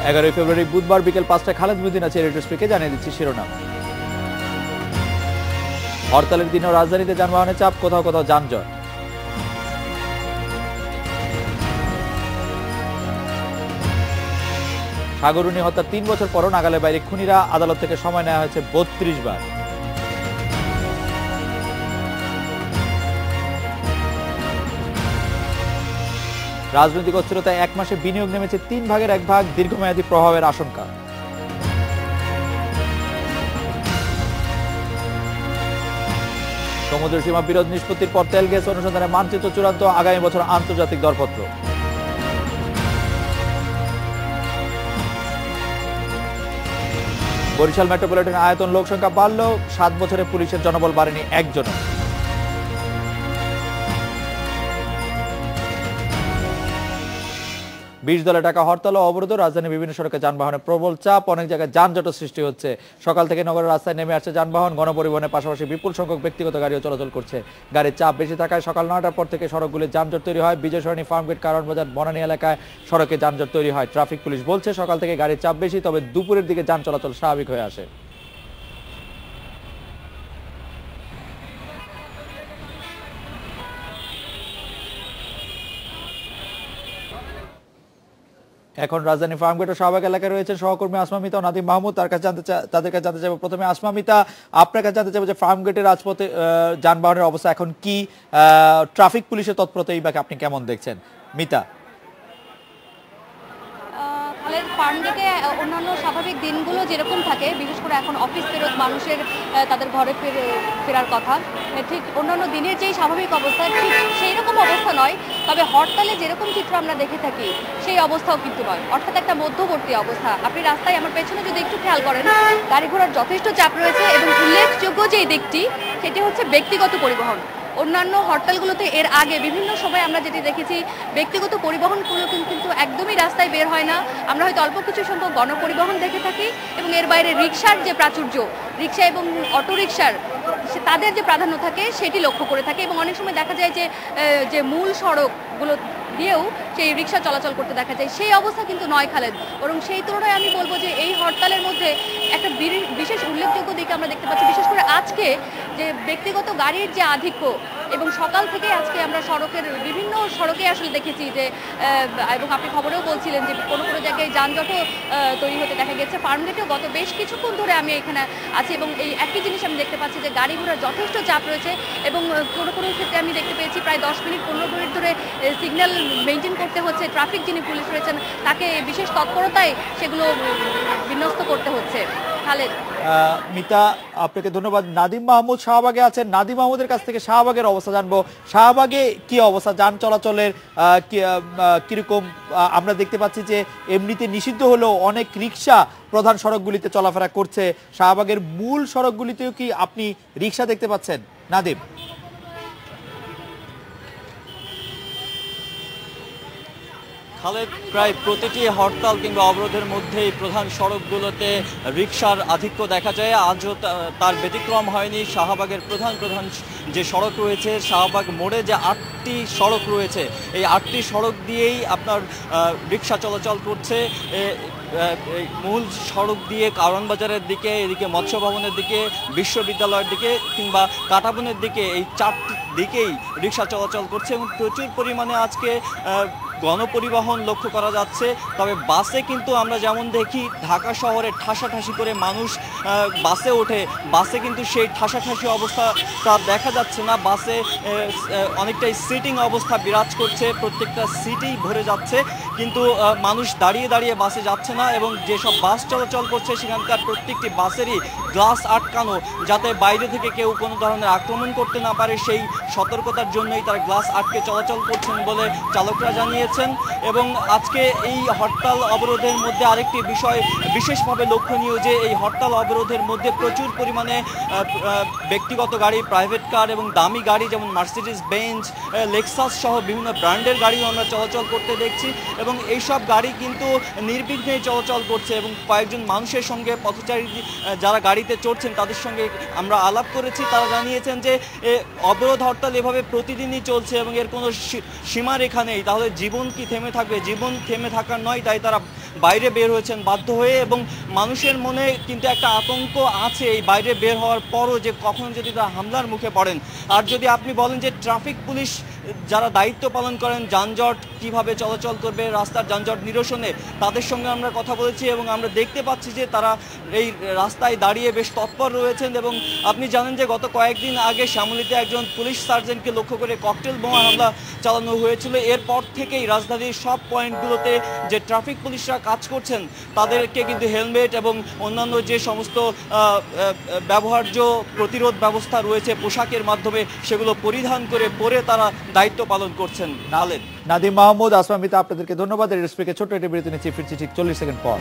11 ফেব্রুয়ারি বুধবার বিকেল 5টায় খালেদ মহিউদ্দিন আছে রেডিও স্পিকে জানিয়ে দিচ্ছি শিরোনাম। হরতালের দিনেও রাজধানীতে যানবাহনের চাপ, কোথাও কোথাও যানজট। সাগরুনি হত্যার 3 বছর পরও নাগালের বাইরে খুনিরা, আদালত থেকে সময় নেওয়া হয়েছে 32 বার। রাজনৈতিক অস্থিরতায় 1 মাসে বিনিয়োগ নেমেছে 3 ভাগের 1 ভাগ, দীর্ঘমেয়াদী প্রভাবের আশঙ্কা। সমুদ্র সীমা বিরোধ নিষ্পত্তির পর তেল গ্যাস অনুসন্ধানের মানচিত্র চূড়ান্ত, আগামী বছর আন্তর্জাতিক দরপত্র। বরিশাল মেট্রোপলিটন আয়তন, লোক সংখ্যা বাড়লেও 7 বছরে পুলিশের জনবল বাড়েনি একজনও। 20 দলে টাকা হরতাল ও অবরোধ, রাজধানীর বিভিন্ন সড়কে যানবাহনের প্রবল চাপ, অনেক জায়গায় যানজট সৃষ্টি হচ্ছে। সকাল থেকে নগরের রাস্তায় নেমে আসছে যানবাহন, গণপরিবহনের পাশাপাশি বিপুল সংখ্যক ব্যক্তিগত গাড়িও চলাচল করছে। গাড়ির চাপ বেশি থাকায় সকাল 9টার পর থেকে সড়কগুলি যানজট তৈরি হয়। বিজয় সরণি, ফার্মগেট, কারণ বাজার, বনানী এলাকায় সড়কে যানজট তৈরি হয়। ট্রাফিক পুলিশ বলছে সকাল থেকে গাড়ির চাপ বেশি, তবে দুপুরের দিকে যান চলাচল স্বাভাবিক হয়ে আসে। এখন রাজধানী ফার্মগেট ও শাহবাগ এলাকায় রয়েছেন সহকর্মী আসমা মিতা ও নাদিম মাহমুদ। তাদের কাছে জানতে চাইবো, প্রথমে আসমা মিতা, আপনার কাছে জানতে চাইবো যে ফার্মগেটের রাজপথে যানবাহনের অবস্থা এখন কি, ট্রাফিক পুলিশের তৎপরতা এই বাকি আপনি কেমন দেখছেন? মিতা। ফার্মগেটে অন্যান্য স্বাভাবিক দিনগুলো যেরকম থাকে, বিশেষ করে এখন অফিস ফেরত মানুষের তাদের ঘরে ফেরার কথা, ঠিক অন্যান্য দিনের যেই স্বাভাবিক অবস্থা ঠিক সেই রকম অবস্থা নয়। তবে হরতালে যেরকম চিত্র আমরা দেখে থাকি সেই অবস্থাও কিন্তু নয়, অর্থাৎ একটা মধ্যবর্তী অবস্থা। আপনি রাস্তায় আমার পেছনে যদি একটু খেয়াল করেন, গাড়ি ঘোড়ার যথেষ্ট চাপ রয়েছে এবং উল্লেখযোগ্য যেই দিকটি সেটি হচ্ছে ব্যক্তিগত পরিবহন। অন্যান্য হরতালগুলোতে এর আগে বিভিন্ন সময় আমরা যেটি দেখেছি, ব্যক্তিগত পরিবহনগুলো কিন্তু একদমই রাস্তায় বের হয় না। আমরা হয়তো অল্প কিছু সংখ্যক গণপরিবহন দেখে থাকি এবং এর বাইরে রিকশার যে প্রাচুর্য, রিকশা এবং অটোরিকশার তাদের যে প্রাধান্য থাকে সেটি লক্ষ্য করে থাকে এবং অনেক সময় দেখা যায় যে মূল সড়কগুলো দিয়েও সেই রিকশা চলাচল করতে দেখা যায়। সেই অবস্থা কিন্তু নয় খালেদ, বরং সেই তুলনায় আমি বলবো যে এই হরতালের মধ্যে একটা বিশেষ উল্লেখযোগ্য দিক আমরা দেখতে পাচ্ছি, বিশেষ করে আজকে যে ব্যক্তিগত গাড়ির যে আধিক্য, এবং সকাল থেকে আজকে আমরা বিভিন্ন সড়কে আসলে দেখেছি যে, এবং আপনি খবরেও বলছিলেন যে কোনো কোনো জায়গায় যানজটও তৈরি হতে দেখা গেছে। ফার্মগেটেও গত বেশ কিছুক্ষণ ধরে আমি এখানে আছি এবং এই একই জিনিস আমি দেখতে পাচ্ছি যে গাড়ি ঘোড়ার যথেষ্ট চাপ রয়েছে এবং কোনো কোনো ক্ষেত্রে আমি দেখতে পেয়েছি প্রায় 10 মিনিট 15 মিনিট ধরে সিগন্যাল মেনটেন করতে হচ্ছে। ট্রাফিক যিনি পুলিশ রয়েছেন তাকে বিশেষ তৎপরতায় সেগুলো বিন্যস্ত করতে হচ্ছে। খালেদ। মিতা, আপনাকে ধন্যবাদ। নাদিম মাহমুদ শাহবাগে আছেন, নাদিম মাহমুদের কাছ থেকে শাহবাগের অবস্থা জানবো। শাহবাগে কি অবস্থা, যান চলাচলের কিরকম? আমরা দেখতে পাচ্ছি যে এমনিতে নিষিদ্ধ হলেও অনেক রিকশা প্রধান সড়কগুলিতে চলাফেরা করছে। শাহবাগের মূল সড়কগুলিতেও কি আপনি রিকশা দেখতে পাচ্ছেন নাদিম? খালেদ, প্রায় প্রতিটি হরতাল কিংবা অবরোধের মধ্যেই প্রধান সড়কগুলোতে রিকশার আধিক্য দেখা যায়। আজও তার ব্যতিক্রম হয়নি। শাহবাগের প্রধান যে সড়ক রয়েছে, শাহবাগ মোড়ে যে 8টি সড়ক রয়েছে, এই 8টি সড়ক দিয়েই আপনার রিকশা চলাচল করছে। মূল সড়ক দিয়ে কারণ বাজারের দিকে, এদিকে মৎস্য ভবনের দিকে, বিশ্ববিদ্যালয়ের দিকে কিংবা কাটাবনের দিকে, এই 4টি দিকেই রিকশা চলাচল করছে এবং প্রচুর পরিমাণে আজকে গণপরিবহন লক্ষ্য করা যাচ্ছে। তবে বাসে কিন্তু আমরা যেমন দেখি ঢাকা শহরে ঠাসাঠাসি করে মানুষ বাসে ওঠে, বাসে কিন্তু সেই ঠাসাঠাসি অবস্থা তা দেখা যাচ্ছে না। বাসে অনেকটাই সিটিং অবস্থা বিরাজ করছে, প্রত্যেকটা সিটেই ভরে যাচ্ছে, কিন্তু মানুষ দাঁড়িয়ে দাঁড়িয়ে বাসে যাচ্ছে না। এবং যেসব বাস চলাচল করছে সেখানকার প্রত্যেকটি বাসেরই গ্লাস আটকানো, যাতে বাইরে থেকে কেউ কোনো ধরনের আক্রমণ করতে না পারে সেই সতর্কতার জন্যই তারা গ্লাস আটকে চলাচল করছেন বলে চালকরা জানিয়েছেন। এবং আজকে এই হরতাল অবরোধের মধ্যে আরেকটি বিষয় বিশেষভাবে লক্ষণীয় যে এই হরতাল অবরোধের মধ্যে প্রচুর পরিমাণে ব্যক্তিগত গাড়ি, প্রাইভেট কার এবং দামি গাড়ি যেমন মার্সিডিজ বেঞ্জ, লেক্সাস সহ বিভিন্ন ব্র্যান্ডের গাড়িও আমরা চলাচল করতে দেখছি এবং এইসব গাড়ি কিন্তু নির্বিঘ্নে চলাচল করছে। এবং কয়েকজন মানুষের সঙ্গে পথচারী যারা গাড়িতে চড়ছেন তাদের সঙ্গে আমরা আলাপ করেছি, তারা জানিয়েছেন যে অবরোধ হরতাল এভাবে প্রতিদিনই চলছে এবং এর কোনো সীমারেখা নেই, তাহলে জীবন জীবন কি থেমে থাকবে? জীবন থেমে থাকার নয়, তাই তারা বাইরে বের হয়েছেন বাধ্য হয়ে। এবং মানুষের মনে কিন্তু একটা আতঙ্ক আছে এই বাইরে বের হওয়ার পরও, যে কখন যদি তারা হামলার মুখে পড়েন। আর যদি আপনি বলেন যে ট্রাফিক পুলিশ যারা দায়িত্ব পালন করেন যানজট কিভাবে চলাচল করবে, রাস্তার যানজট নিরসনে, তাদের সঙ্গে আমরা কথা বলেছি এবং আমরা দেখতে পাচ্ছি যে তারা এই রাস্তায় দাঁড়িয়ে বেশ তৎপর রয়েছেন। এবং আপনি জানেন যে গত কয়েকদিন আগে শ্যামলীতে একজন পুলিশ সার্জেন্টকে লক্ষ্য করে ককটেল বোমা হামলা চালানো হয়েছিল। এরপর থেকেই রাজধানীর সব পয়েন্টগুলোতে যে ট্রাফিক পুলিশরা কাজ করছেন তাদেরকে কিন্তু হেলমেট এবং অন্যান্য যে সমস্ত ব্যবহার্য প্রতিরোধ ব্যবস্থা রয়েছে পোশাকের মাধ্যমে সেগুলো পরিধান করে পরে তারা দায়িত্ব পালন করছেন। নাদিম মাহমুদ, আসমামিতা, আপনাদেরকে ধন্যবাদ। ছোট্ট একটি বিরতি নিচ্ছি, ফিরছি ঠিক 40 সেকেন্ড পর।